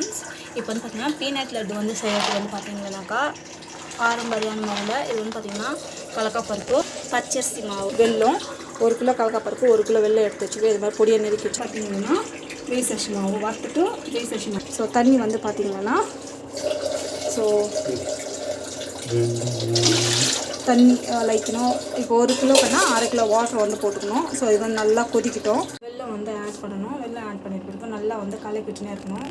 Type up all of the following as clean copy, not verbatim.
Friends. இப்போ வந்து பார்த்திங்கன்னா பீனட் லட்டு வந்து செய்யறது வந்து பார்த்திங்கன்னாக்கா பாரம்பரியான முறையில் இது வந்து பார்த்திங்கன்னா கடலைப்பருப்பு, பச்சரிசி மாவு, வெல்லம், 1 கிலோ கடலைப்பருப்பு 1 கிலோ வெல்லம் எடுத்து வச்சுட்டு இது மாதிரி பொடியை நெருக்கி வச்சு பார்த்திங்கன்னா ரீசர்ச்சி மாவு வறுத்துட்டு ரீசர்ச்சி மாவு. ஸோ தண்ணி வந்து பார்த்திங்கன்னா தண்ணி லைக்கணும். இப்போ 1 கிலோக்குன்னா 1/2 கிலோ வாட்டர் வந்து போட்டுக்கணும். ஸோ இது வந்து நல்லா கொதிக்கிட்டோம். வெல்லம் வந்து ஆட் பண்ணணும். வெல்லம் ஆட் பண்ணிட்டு பிறகு நல்லா வந்து கலக்கிட்டுனே இருக்கணும்.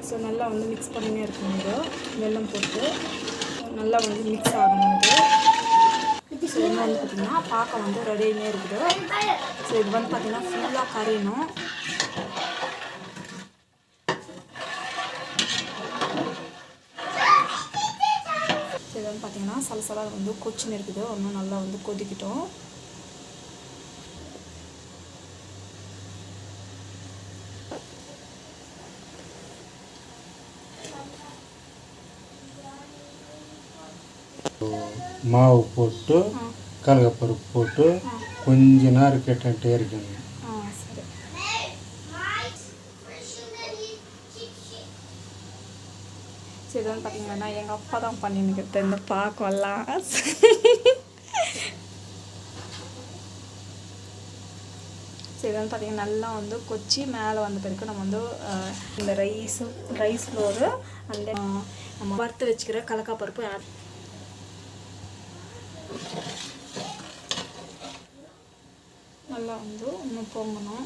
ஸோ நல்லா வந்து மிக்ஸ் பண்ணினே இருக்கணும். இது வெல்லம் போட்டு நல்லா வந்து மிக்ஸ் ஆகணும். இது ஸோ இன்னும் வந்து பார்த்திங்கன்னா பார்க்க வந்து ரெடியாகவே இருக்குது. ஸோ இது வந்து பார்த்திங்கன்னா ஃபுல்லாக கரையணும். இது வந்து பார்த்திங்கன்னா சலசலாக வந்து கொச்சின்னு இருக்குது. இன்னும் நல்லா வந்து கொதிக்கிட்டோம். மாவு போட்டு கடலைப்பருப்பு போட்டு கொஞ்ச நேரம் கேட்டுட்டே இருக்கணும். சரி. சரி வந்து பார்த்தீங்கன்னா எங்கள் அப்பா தான் பண்ணின்னுக்கிட்ட இந்த பாக்கெல்லாம். சரி வந்து பார்த்திங்கன்னா நல்லா வந்து கொச்சி மேலே வந்த பிறகு நம்ம வந்து இந்த ரைஸ் ஃப்ளோரு அந்த நம்ம வறுத்து வச்சுக்கிற கடலைப்பருப்பு ஆட் நல்லா வந்து இன்னும் பொங்கணும்.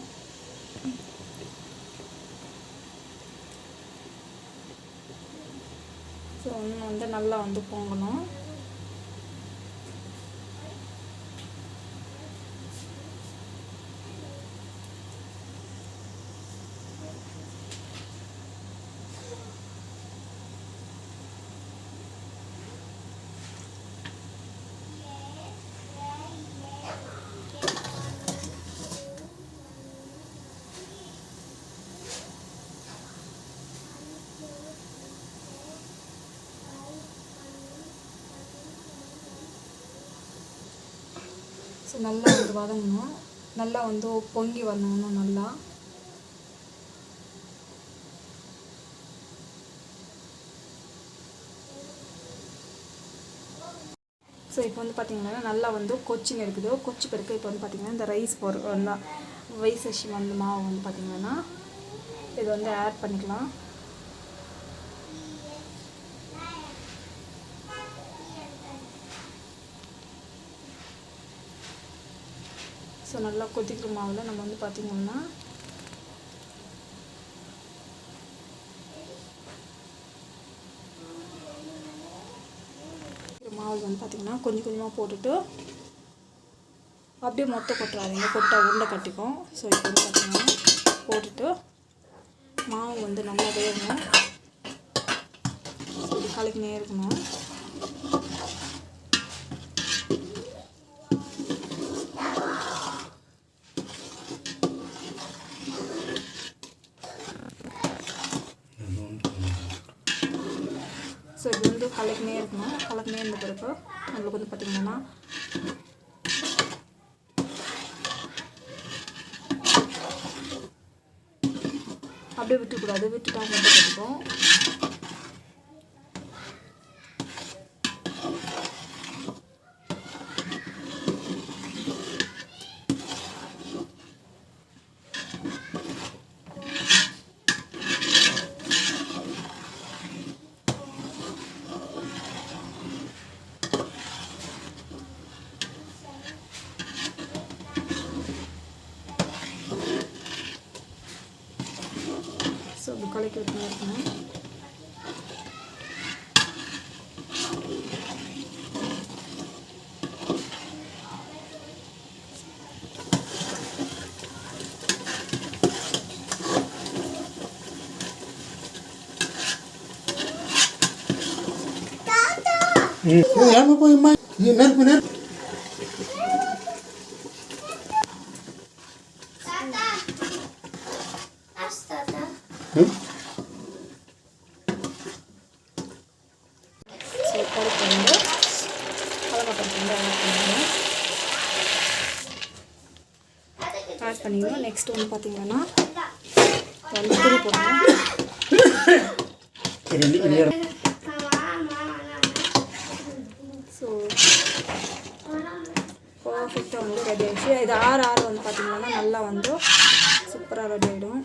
ஸோ இன்னும் வந்து நல்லா வந்து பொங்கணும். ஸோ நல்லா வந்து வதங்கணும். நல்லா வந்து பொங்கி வரணும். நல்லா ஸோ இப்போ வந்து பார்த்திங்கன்னா நல்லா வந்து கொச்சின்னு இருக்குது. கொச்சி பிறகு இப்போ வந்து பார்த்திங்கன்னா இந்த ரைஸ் வைசசி வந்து மாவு வந்து பார்த்திங்கன்னா இது வந்து ஆட் பண்ணிக்கலாம். ஸோ நல்லா கொதிக்கிற மாவில் நம்ம வந்து பார்த்திங்கன்னா மாவு வந்து பார்த்திங்கன்னா கொஞ்சம் கொஞ்சமாக போட்டுட்டு அப்படியே மொத்தம் கொட்டுறாதீங்க, கொட்டை உருண்டை கட்டிக்கும். ஸோ இப்போ வந்து பார்த்திங்கன்னா போட்டுட்டு மாவு வந்து நல்லா வேகணும். ஸோ இது கலக்கினே இருக்கணும். ஸோ இது வந்து கலக்கினே இருக்கணும். கலக்கினே இருந்த பிறகு நம்மளுக்கு வந்து பார்த்திங்கன்னா அப்படியே விட்டுக்கூடாது, விட்டுட்டா மட்டும் கட்டிக்கும். ஸோ இப்படி கலக்கி விட்டுனே இருக்கணும். நெருப்பு பருப்பு வந்து கடலைப்பருப்பு வந்து ஆட் பண்ணிக்கணும். நெக்ஸ்ட் வந்து பார்த்திங்கன்னா வந்து திரி போடணும். ஸோ பர்ஃபெக்டாக வந்து ரெடி ஆகிடுச்சு. இது ஆறு வந்து பார்த்திங்கன்னா நல்லா வந்து சூப்பராக ரெடி ஆகிடும்.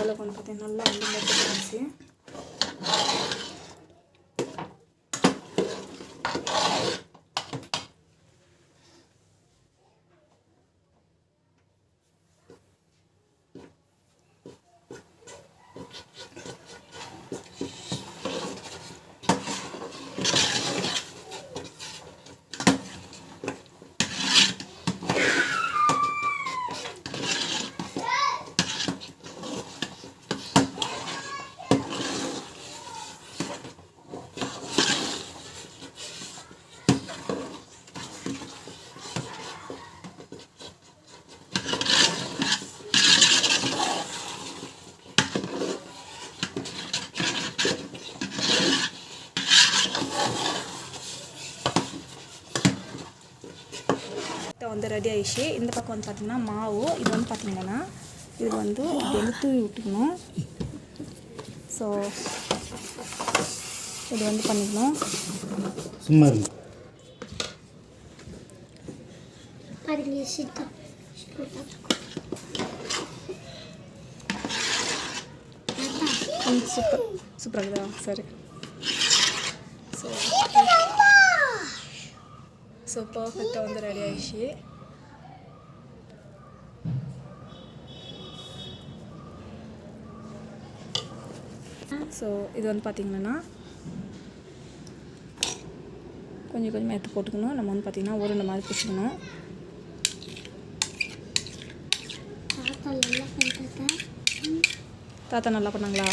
அளவுக்கு வந்து பார்த்தீங்கன்னா நல்லா வந்து மெட்டுச்சு. வந்து ரெடி ஆயிடுச்சு. இந்த பக்கம் வந்து பார்த்திங்கன்னா மாவு இது வந்து பார்த்திங்கன்னா இது வந்து தூவி விட்டுக்கணும். ஸோ இது வந்து பண்ணிக்கணும். சும்மா சூப்பராக இருக்குதா? சரி. ஸோ பர்ஃபெக்டாக வந்து ரெடி ஆயிடுச்சு. ஸோ இது வந்து பார்த்திங்கன்னா கொஞ்சம் கொஞ்சமாக எடுத்து போட்டுக்கணும். நம்ம வந்து பார்த்திங்கன்னா உருண்டை மாதிரி பிடிச்சிக்கணும். தாத்தா நல்லா பண்ணாங்களா?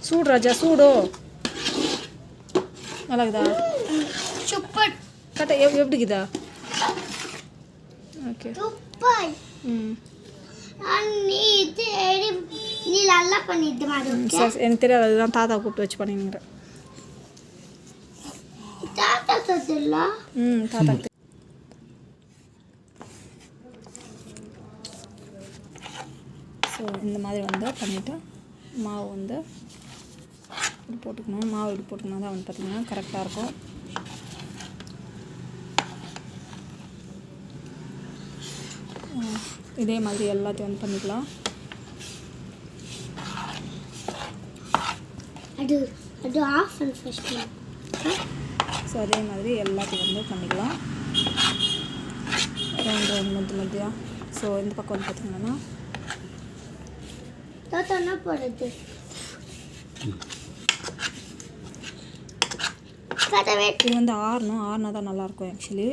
சூடு ராஜா சூடோ நல்லா இருக்குதா? சூப்பர். கட்ட எப்படி இருக்குதா? Okay super. நீ நல்லா பண்ணிட்டு மாதிரி. எனக்கு தெரியாது, அதுதான் தாத்தா கூப்பிட்டு வச்சு பண்ணிங்கிறேன். தாத்தா சொல்ல தாத்தா ஸோ இந்த மாதிரி வந்து பண்ணிவிட்டு மாவு வந்து இப்படி போட்டுக்கணும். மாவு இப்படி போட்டுக்கணும் தான் வந்து பார்த்திங்கன்னா கரெக்டாக இருக்கும். இதே மாதிரி எல்லாத்தையும் வந்து பண்ணிக்கலாம். அது ஆஃப் அண்ட் ஃபர்ஸ்ட். ஸோ அதே மாதிரி எல்லாத்தையும் வந்து பண்ணிக்கலாம். ரவுண்ட் மத்தியா. ஸோ இந்த பக்கம் வந்து பார்த்திங்கன்னா என்ன போடுறது? இது வந்து ஆறுனா தான் நல்லாயிருக்கும் ஆக்சுவலி.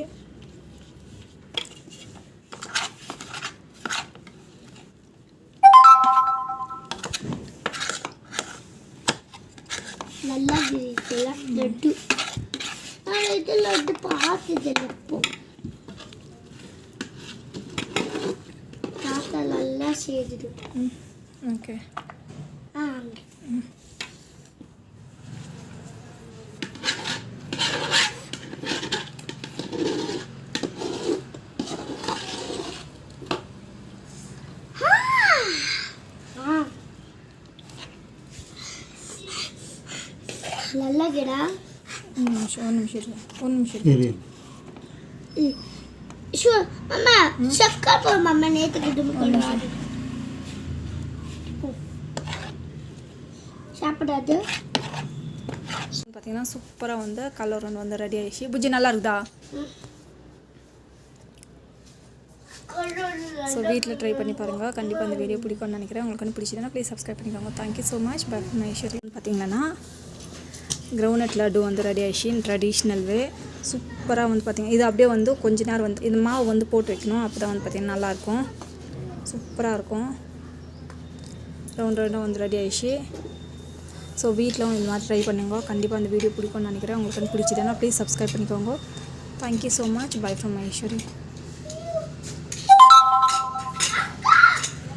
நல்லா லட்டு இது லட்டு பார்த்தது எப்போ தாத்தா நல்லா செய்யுது. ஓகே நல்லா கேடா. ஒரு நிமிஷம் இரு. ஷூர் அம்மா சக்கரை போடு மாமா நேத்துக்கு இது போடுவாங்க சாப்பிடாது பார்த்தீங்கன்னா சூப்பராக வந்து கலர் வந்து ரெடி ஆயிடுச்சு. புஜ்ஜி நல்லா இருக்குதா? ஸோ வீட்டில் ட்ரை பண்ணி பாருங்கள். கண்டிப்பாக அந்த வீடியோ பிடிக்கும்னு நினைக்கிறேன். உங்களுக்கு வந்து பிடிச்சதுன்னா ப்ளீஸ் சப்ஸ்கிரைப் பண்ணிக்கோங்க. Thank you so much. By from Aishwarya. பார்த்தீங்கன்னா கிரவுண்ட் லட்டு வந்து ரெடி ஆயிடுச்சு ட்ரெடிஷ்னல் வே. சூப்பராக வந்து பார்த்திங்கன்னா இது அப்படியே வந்து கொஞ்ச நேரம் வந்து இந்த மாவு வந்து போட்டு வைக்கணும். அப்போ தான் வந்து பார்த்திங்கன்னா நல்லாயிருக்கும், சூப்பராக இருக்கும். ரவுண்டாக வந்து ரெடி ஆயிடுச்சு. ஸோ வீட்டில் இந்த மாதிரி ட்ரை பண்ணுங்க. கண்டிப்பாக அந்த வீடியோ பிடிக்கும்னு நினைக்கிறேன். உங்களுக்கு வந்து பிடிச்சதுன்னா ப்ளீஸ் சப்ஸ்கிரைப் பண்ணிக்கோங்க. Thank you so much. By from Aishwarya.